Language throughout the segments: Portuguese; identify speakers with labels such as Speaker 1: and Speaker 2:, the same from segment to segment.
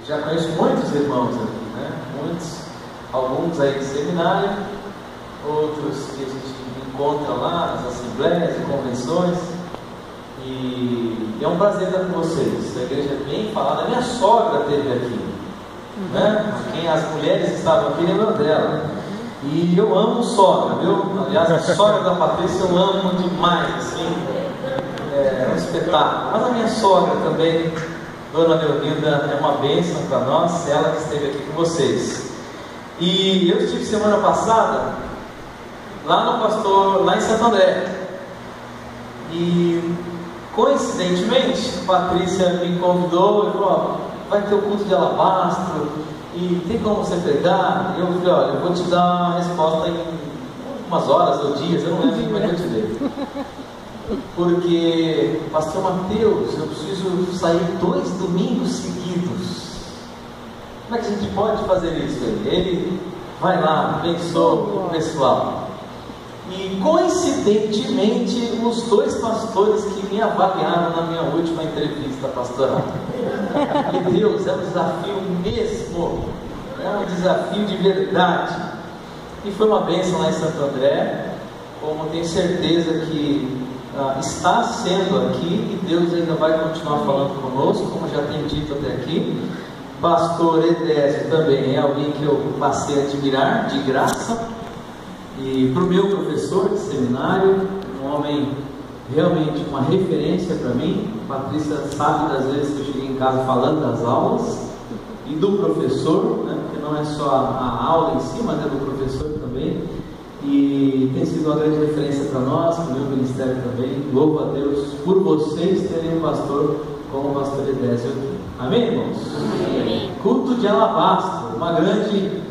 Speaker 1: Já conheço muitos irmãos aqui, né? Alguns aí de seminário, outros que a gente encontra lá nas assembleias e convenções. E é um prazer estar com vocês. A igreja é bem falada. A minha sogra esteve aqui, né? Quem as mulheres estavam aqui lembram dela. E eu amo sogra, viu? Aliás, a sogra da Patrícia eu amo demais, assim. É um espetáculo. Mas a minha sogra também, Dona Leolinda, é uma bênção para nós, ela que esteve aqui com vocês. E eu estive semana passada lá em Santo André. E coincidentemente, a Patrícia me convidou e falou: vai ter o culto de alabastro e tem como você pregar? E eu falei: olha, eu vou te dar uma resposta em umas horas ou dias, eu não lembro como é que eu te dei. Porque, pastor Mateus, eu preciso sair 2 domingos seguidos. Como é que a gente pode fazer isso? Ele vai lá, abençoa o pessoal. E coincidentemente, os 2 pastores que me avaliaram na minha última entrevista pastoral. E Deus, é um desafio mesmo, é um desafio de verdade. E foi uma bênção lá em Santo André, como tenho certeza que está sendo aqui, e Deus ainda vai continuar falando conosco, como já tenho dito até aqui. Pastor Edésio também é alguém que eu passei a admirar de graça. E para o meu professor de seminário, um homem realmente uma referência para mim. Patrícia sabe das vezes que eu cheguei em casa falando das aulas e do professor, né? Porque não é só a aula em si, mas é do professor também. E tem sido uma grande referência para nós, para o meu ministério também. Louvo a Deus por vocês terem um pastor como o pastor Edésio aqui. Amém, irmãos? Amém. Culto de alabastro, uma grande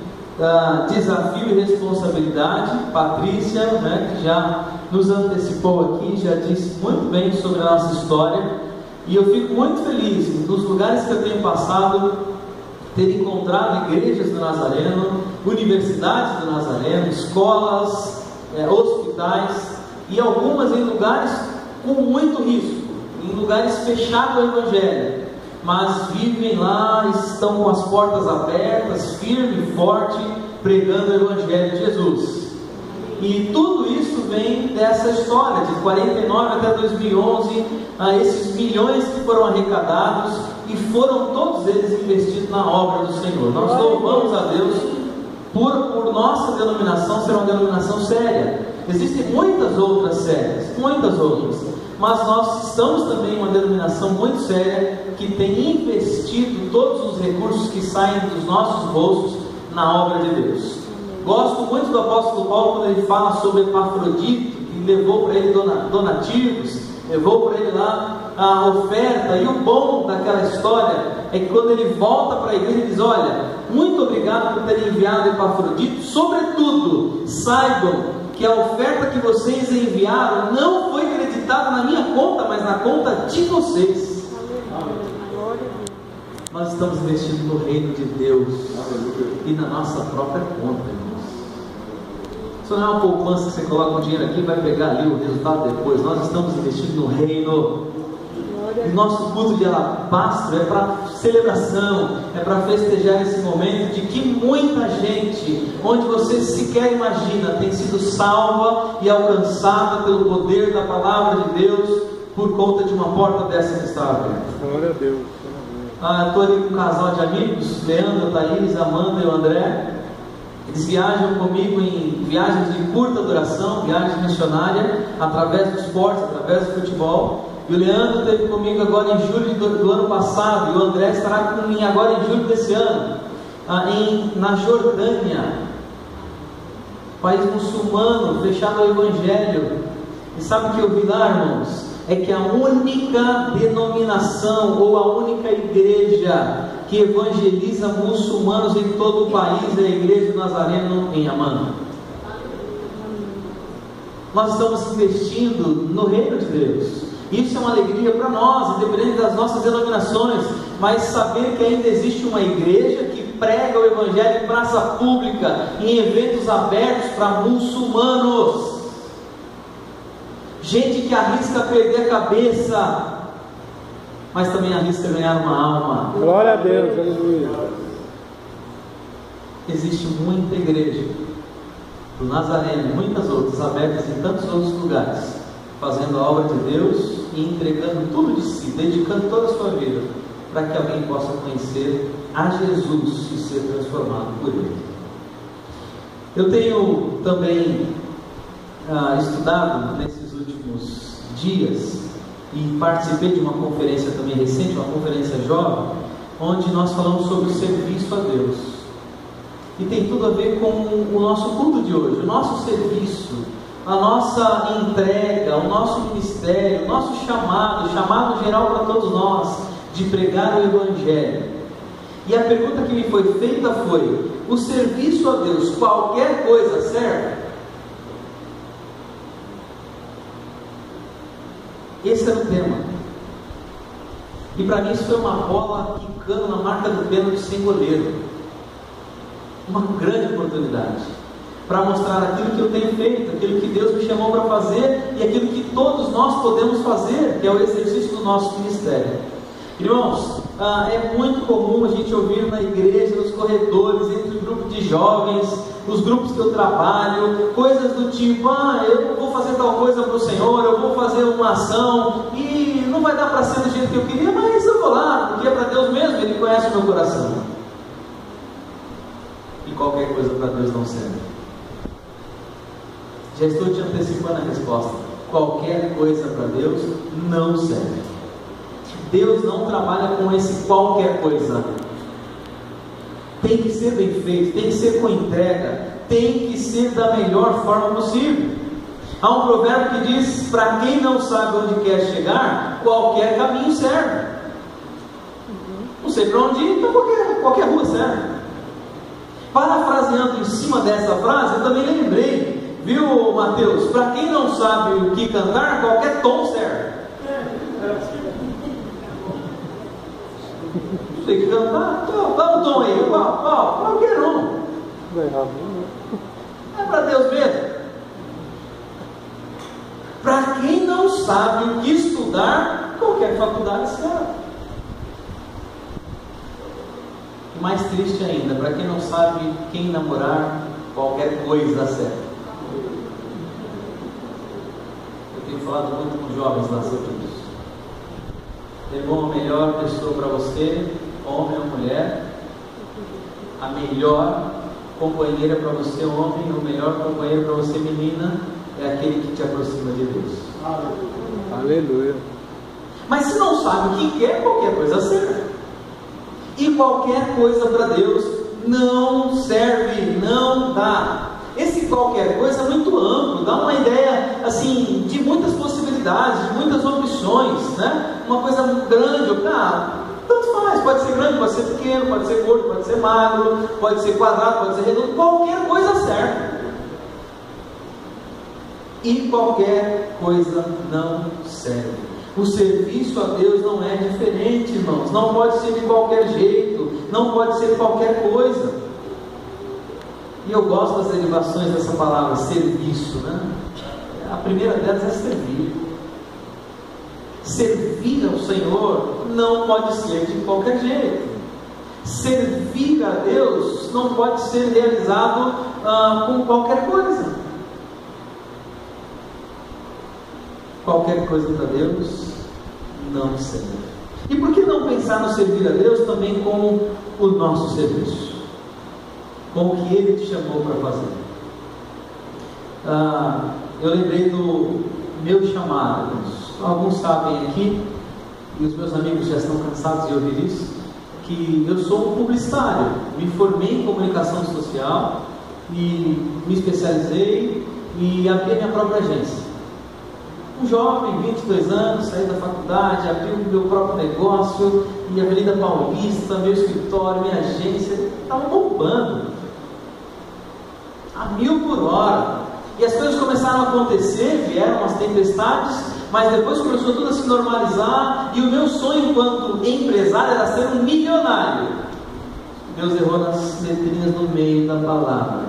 Speaker 1: desafio e responsabilidade. Patrícia, né, que já nos antecipou aqui, já disse muito bem sobre a nossa história, e eu fico muito feliz nos lugares que eu tenho passado, ter encontrado igrejas do Nazareno, universidades do Nazareno, escolas, hospitais, e algumas em lugares com muito risco, em lugares fechados ao Evangelho, mas vivem lá, estão com as portas abertas, firme e forte, pregando o Evangelho de Jesus. E tudo isso vem dessa história, de 49 até 2011, esses milhões que foram arrecadados, e foram todos eles investidos na obra do Senhor. Nós louvamos a Deus por nossa denominação ser uma denominação séria. Existem muitas outras sérias, muitas outras, mas nós estamos também uma denominação muito séria, que tem investido todos os recursos que saem dos nossos bolsos na obra de Deus. Gosto muito do apóstolo Paulo quando ele fala sobre Epafrodito, que levou para ele donativos, levou para ele lá a oferta. E o bom daquela história é que quando ele volta para a igreja, ele diz: olha, muito obrigado por ter enviado Epafrodito, sobretudo saibam que a oferta que vocês enviaram não foi creditada na minha conta, mas na conta de vocês. Nós estamos investindo no reino de Deus e na nossa própria conta, irmãos. Isso não é uma poupança que você coloca o dinheiro aqui e vai pegar ali o resultado depois. Nós estamos investindo no reino. E nosso culto de alabastro é para celebração, é para festejar esse momento de que muita gente, onde você sequer imagina, tem sido salva e alcançada pelo poder da palavra de Deus, por conta de uma porta dessa que está aberta.
Speaker 2: Glória a Deus.
Speaker 1: Estou ali com um casal de amigos, Leandro, Thaís, Amanda e o André. Eles viajam comigo em viagens de curta duração, viagem missionária, através do esporte, através do futebol. E o Leandro esteve comigo agora em julho do ano passado, e o André estará comigo agora em julho desse ano, na Jordânia, país muçulmano, fechado ao Evangelho. E sabe o que eu vi lá, irmãos? É que a única denominação ou a única igreja que evangeliza muçulmanos em todo o país é a Igreja do Nazareno em Amman. Nós estamos investindo no reino de Deus. Isso é uma alegria para nós, independente das nossas denominações, mas saber que ainda existe uma igreja que prega o Evangelho em praça pública, em eventos abertos para muçulmanos. Gente que arrisca perder a cabeça mas também arrisca ganhar uma alma.
Speaker 2: Glória a Deus, aleluia.
Speaker 1: Existe muita igreja do Nazareno e muitas outras abertas em tantos outros lugares, fazendo a obra de Deus e entregando tudo de si, dedicando toda a sua vida para que alguém possa conhecer a Jesus e ser transformado por Ele. Eu tenho também estudado nesses últimos dias e participei de uma conferência também recente, uma conferência jovem, onde nós falamos sobre o serviço a Deus. E tem tudo a ver com o nosso culto de hoje, o nosso serviço, a nossa entrega, o nosso ministério, o nosso chamado geral para todos nós, de pregar o Evangelho. E a pergunta que me foi feita foi: o serviço a Deus, qualquer coisa serve? Esse era o tema. E para mim isso foi uma bola quicando na marca do pênalti sem goleiro. Uma grande oportunidade para mostrar aquilo que eu tenho feito, aquilo que Deus me chamou para fazer e aquilo que todos nós podemos fazer, que é o exercício do nosso ministério. Irmãos, é muito comum a gente ouvir na igreja, nos corredores, entre o grupo de jovens, os grupos que eu trabalho, coisas do tipo: eu vou fazer tal coisa para o Senhor, eu vou fazer uma ação e não vai dar para ser do jeito que eu queria, mas eu vou lá, porque é para Deus mesmo, Ele conhece o meu coração. E qualquer coisa para Deus não serve. Já estou te antecipando a resposta: qualquer coisa para Deus não serve. Deus não trabalha com esse qualquer coisa. Tem que ser bem feito, tem que ser com entrega, tem que ser da melhor forma possível. Há um provérbio que diz: para quem não sabe onde quer chegar, qualquer caminho serve. Não sei para onde ir, então qualquer rua serve. Parafraseando em cima dessa frase, eu também lembrei, viu, Mateus? Para quem não sabe o que cantar, qualquer tom serve. Tem que cantar, dá um tom aí, qualquer um. É para Deus mesmo. Para quem não sabe o que estudar, qualquer faculdade serve. Mais triste ainda, para quem não sabe quem namorar, qualquer coisa serve. Eu tenho falado muito com jovens lá sobre isso. Levou a melhor pessoa para você, homem ou mulher, a melhor companheira para você, homem, o melhor companheiro para você, menina, é aquele que te aproxima de Deus.
Speaker 2: Aleluia.
Speaker 1: Mas se não sabe o que quer, qualquer coisa serve. E qualquer coisa para Deus não serve, não dá. Esse qualquer coisa é muito amplo, dá uma ideia assim de muitas possibilidades, de muitas opções, né? Uma coisa grande, tanto faz, pode ser grande, pode ser pequeno, pode ser gordo, pode ser magro, pode ser quadrado, pode ser redondo, qualquer coisa serve. E qualquer coisa não serve. O serviço a Deus não é diferente, irmãos. Não pode ser de qualquer jeito, não pode ser qualquer coisa. E eu gosto das derivações dessa palavra, serviço, né? A primeira delas é servir. Servir ao Senhor não pode ser de qualquer jeito. Servir a Deus não pode ser realizado com qualquer coisa. Qualquer coisa para Deus não serve. E por que não pensar no servir a Deus também como o nosso serviço? Com o que Ele te chamou para fazer? Eu lembrei do meu chamado. Alguns sabem aqui, e os meus amigos já estão cansados de ouvir isso, que eu sou um publicitário. Me formei em comunicação social e me especializei e abri a minha própria agência. Um jovem, 22 anos, saí da faculdade, abri o meu próprio negócio, e a Avenida Paulista, meu escritório, minha agência, estava bombando a 1000 por hora. E as coisas começaram a acontecer, vieram as tempestades, mas depois começou tudo a se normalizar, e o meu sonho enquanto empresário era ser um milionário. Deus errou nas letrinhas no meio da palavra.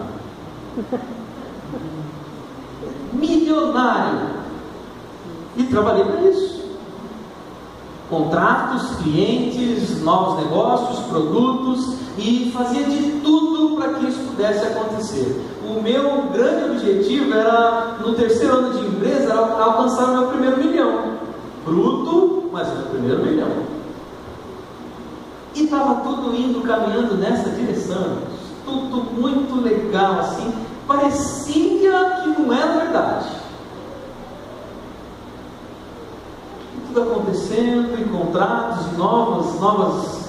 Speaker 1: Milionário. E trabalhei para isso. contratos, clientes, novos negócios, produtos, e fazia de tudo para que isso pudesse acontecer. O meu grande objetivo era, no terceiro ano de empresa, era alcançar o meu primeiro milhão, bruto, mas o meu primeiro milhão. E estava tudo indo, caminhando nessa direção, tudo muito legal, assim, parecia que não era verdade. E tudo acontecendo, e contratos, e novas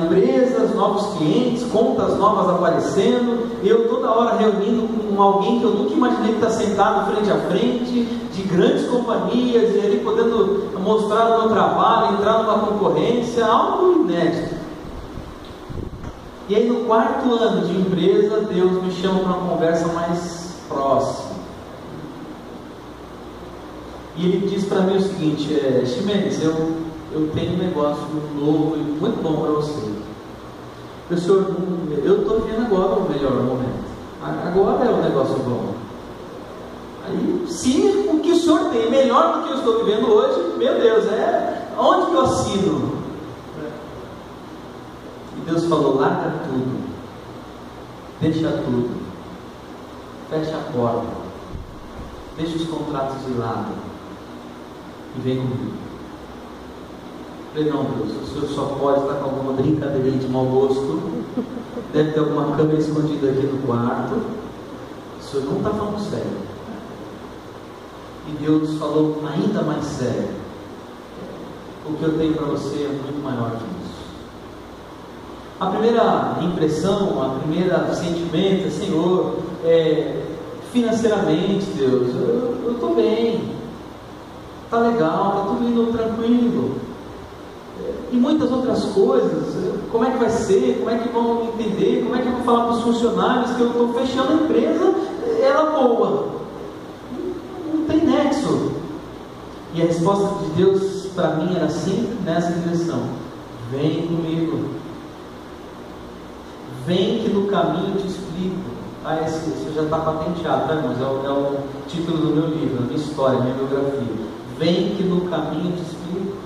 Speaker 1: empresas, novos clientes, contas novas aparecendo, eu toda hora reunindo com alguém que eu nunca imaginei estar sentado frente a frente, de grandes companhias, e ali podendo mostrar o meu trabalho, entrar numa concorrência, algo inédito. E aí no quarto ano de empresa, Deus me chama para uma conversa mais próxima. E Ele diz para mim o seguinte: Ximenes, eu tenho um negócio novo e muito bom para você. Senhor, eu estou vivendo agora o melhor momento. Agora é um negócio bom. Aí, se o que o Senhor tem é melhor do que eu estou vivendo hoje, meu Deus, onde que eu assino? E Deus falou: larga tudo, deixa tudo, fecha a porta, deixa os contratos de lado e vem comigo. Eu falei: não, Deus, o Senhor só pode estar com alguma brincadeirinha de mau gosto, deve ter alguma câmera escondida aqui no quarto, o Senhor não está falando sério. E Deus falou ainda mais sério: o que eu tenho para você é muito maior que isso. A primeira impressão, a primeira sentimento é: Senhor, financeiramente, Deus, eu estou bem, está legal, está tudo indo tranquilo. E muitas outras coisas, como é que vai ser, como é que vão entender, como é que eu vou falar para os funcionários que eu estou fechando a empresa, ela boa, não tem nexo. E a resposta de Deus para mim era sempre nessa direção: vem comigo, vem que no caminho eu te explico. Isso já está patenteado, tá, irmãos? É o título do meu livro, a minha história, a minha biografia. Vem que no caminho eu te explico.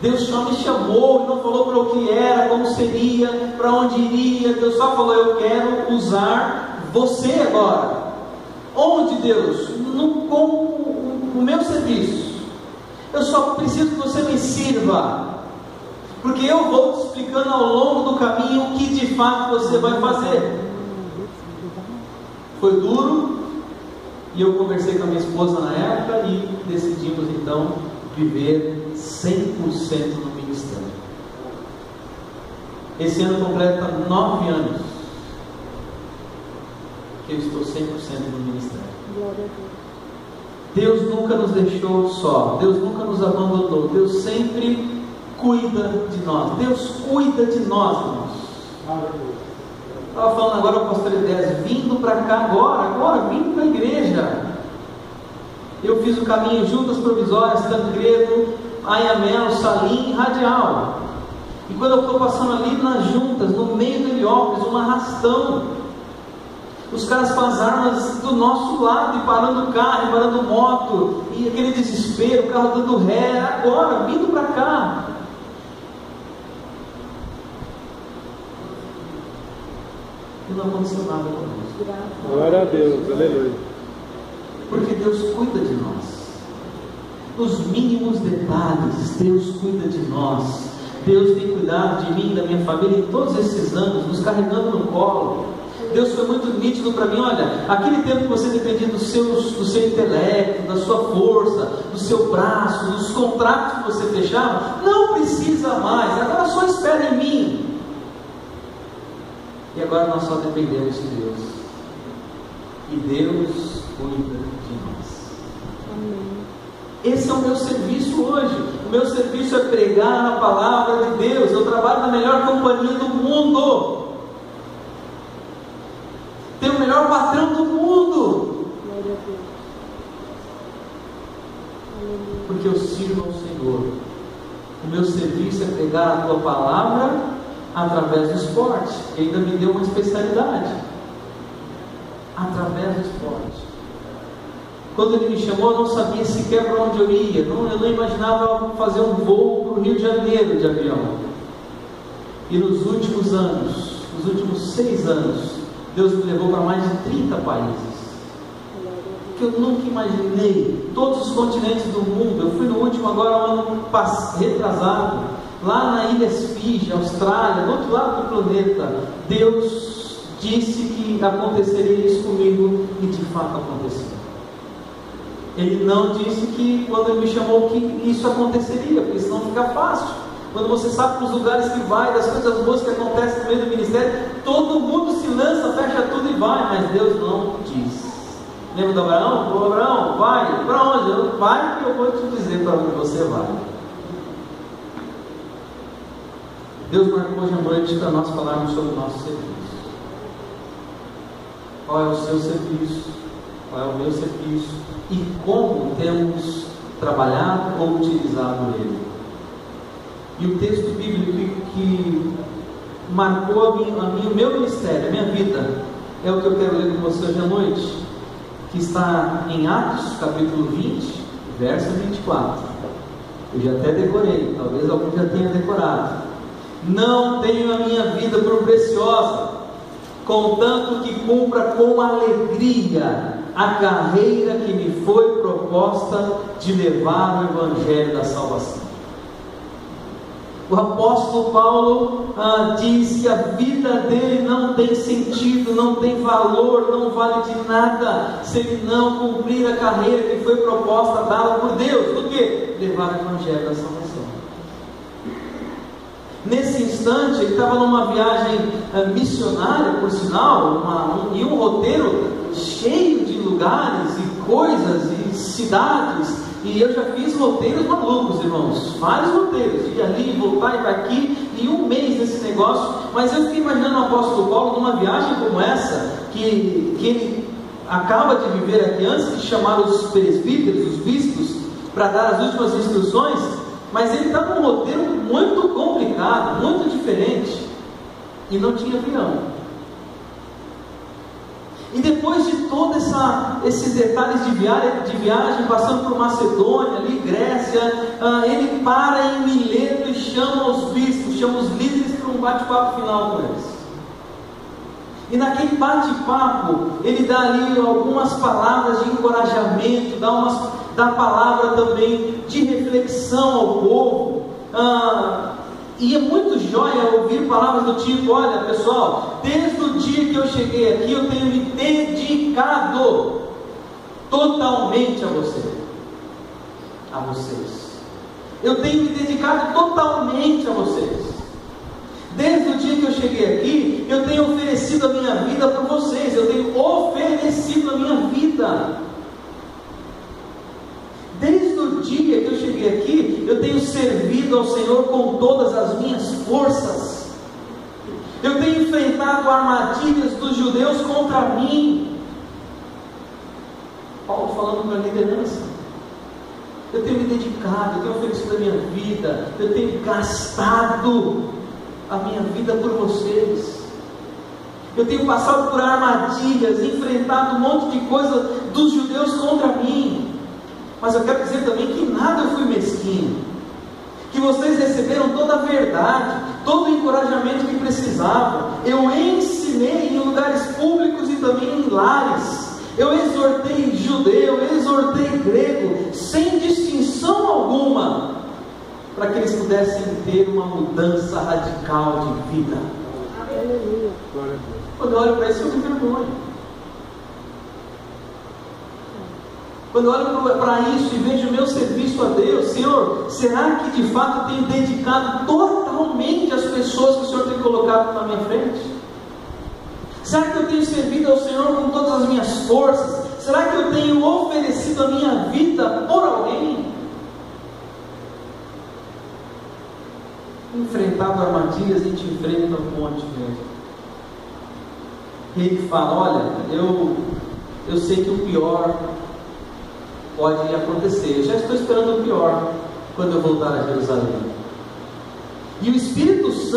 Speaker 1: Deus só me chamou e não falou para o que era, como seria, para onde iria. Deus só falou: eu quero usar você agora. Onde, Deus? Com o meu serviço. Eu só preciso que você me sirva, porque eu vou te explicando ao longo do caminho o que de fato você vai fazer. Foi duro, e eu conversei com a minha esposa na época e decidimos então viver 100% no ministério. Esse ano completa 9 anos que eu estou 100% no ministério. Deus nunca nos deixou só, Deus nunca nos abandonou, Deus sempre cuida de nós. Deus cuida de nós, irmãos. Estava falando agora com o pastor Edésio, vindo para cá agora, vindo para a igreja. Eu fiz o caminho Juntas Provisórias, Tancredo, Ayamel, Salim, Radial. E quando eu estou passando ali nas juntas, no meio do Heliópolis, um arrastão, os caras com as armas do nosso lado, e parando o carro, e parando moto, e aquele desespero, o carro dando ré, agora, vindo para cá. E não aconteceu nada conosco.
Speaker 2: Glória a Deus, aleluia.
Speaker 1: Porque Deus cuida de nós. Nos mínimos detalhes, Deus cuida de nós. Deus tem cuidado de mim e da minha família em todos esses anos, nos carregando no colo. Deus foi muito nítido para mim: olha, aquele tempo que você dependia do seu intelecto, da sua força, do seu braço, dos contratos que você fechava, não precisa mais, agora só espera em mim. E agora nós só dependemos de Deus. E Deus cuida de nós. Amém. Esse é o meu serviço hoje. O meu serviço é pregar a palavra de Deus. Eu trabalho na melhor companhia do mundo. Tenho o melhor patrão do mundo. Porque eu sirvo ao Senhor. O meu serviço é pregar a tua palavra através do esporte. Ele ainda me deu uma especialidade. Através do esporte. Quando Ele me chamou, eu não sabia sequer para onde eu ia. Eu não imaginava fazer um voo para o Rio de Janeiro de avião. E nos últimos anos, nos últimos 6 anos, Deus me levou para mais de 30 países. Que eu nunca imaginei. Todos os continentes do mundo. Eu fui no último agora, ano retrasado, lá na Ilha Fiji, Austrália, do outro lado do planeta. Deus disse que aconteceria isso comigo, e de fato aconteceu. Ele não disse que quando Ele me chamou que isso aconteceria, porque senão fica fácil. Quando você sabe para os lugares que vai, das coisas boas que acontecem no meio do ministério, todo mundo se lança, fecha tudo e vai, mas Deus não diz. Lembra do Abraão? Abraão, vai, para onde? Vai, que eu vou te dizer para onde você vai. Deus marcou hoje à noite para nós falarmos sobre o nosso serviço. Qual é o seu serviço? Qual é o meu serviço? E como temos trabalhado ou utilizado ele? E o texto bíblico que marcou o meu ministério, a minha vida, é o que eu quero ler com você hoje à noite, que está em Atos, capítulo 20, verso 24. Eu já até decorei, talvez algum já tenha decorado. Não tenho a minha vida por preciosa, contanto que cumpra com alegria a carreira que me foi proposta de levar o Evangelho da salvação. O apóstolo Paulo diz que a vida dele não tem sentido, não tem valor, não vale de nada se ele não cumprir a carreira que foi proposta, dada por Deus. Do que? Levar o Evangelho da salvação. Nesse instante, ele estava numa viagem missionária, por sinal, e um roteiro cheio de lugares e coisas e cidades. E eu já fiz roteiros malucos, irmãos, vários roteiros, ir ali, voltar e para aqui, e um mês nesse negócio. Mas eu fiquei imaginando o apóstolo Paulo numa viagem como essa, que ele acaba de viver aqui, antes de chamar os presbíteros, os bispos, para dar as últimas instruções. Mas ele está num roteiro muito complicado, muito diferente, e não tinha avião. E depois de todos esses detalhes de viagem, passando por Macedônia, ali, Grécia, ele para em Mileto e chama os bispos, chama os líderes para um bate-papo final com eles. E naquele bate-papo, ele dá ali algumas palavras de encorajamento, dá palavra também de reflexão ao povo. E é muito jóia ouvir palavras do tipo: olha pessoal, desde o dia que eu cheguei aqui, eu tenho me dedicado totalmente a vocês. Eu tenho me dedicado totalmente a vocês. Desde o dia que eu cheguei aqui, eu tenho oferecido a minha vida por vocês. Eu tenho oferecido a minha vida. Desde o dia que eu cheguei aqui, eu tenho servido ao Senhor com todas as minhas forças. Eu tenho enfrentado armadilhas dos judeus contra mim. Paulo falando para a liderança. Eu tenho me dedicado, eu tenho oferecido a minha vida, eu tenho gastado a minha vida por vocês. Eu tenho passado por armadilhas, enfrentado um monte de coisa dos judeus contra mim. Mas eu quero dizer também que nada eu fui mesquinho, que vocês receberam toda a verdade, todo o encorajamento que precisavam. Eu ensinei em lugares públicos e também em lares. Eu exortei judeu, eu exortei grego, sem distinção alguma, para que eles pudessem ter uma mudança radical de vida.
Speaker 2: Aleluia.
Speaker 1: Quando eu olho para isso, eu me vergonho. Quando eu olho para isso e vejo o meu serviço a Deus, Senhor, será que de fato eu tenho dedicado totalmente às pessoas que o Senhor tem colocado na minha frente? Será que eu tenho servido ao Senhor com todas as minhas forças? Será que eu tenho oferecido a minha vida por alguém? Enfrentado armadilhas, a gente enfrenta um monte mesmo. E ele fala: olha, eu sei que o pior pode acontecer. Eu já estou esperando o pior quando eu voltar a Jerusalém. E o Espírito Santo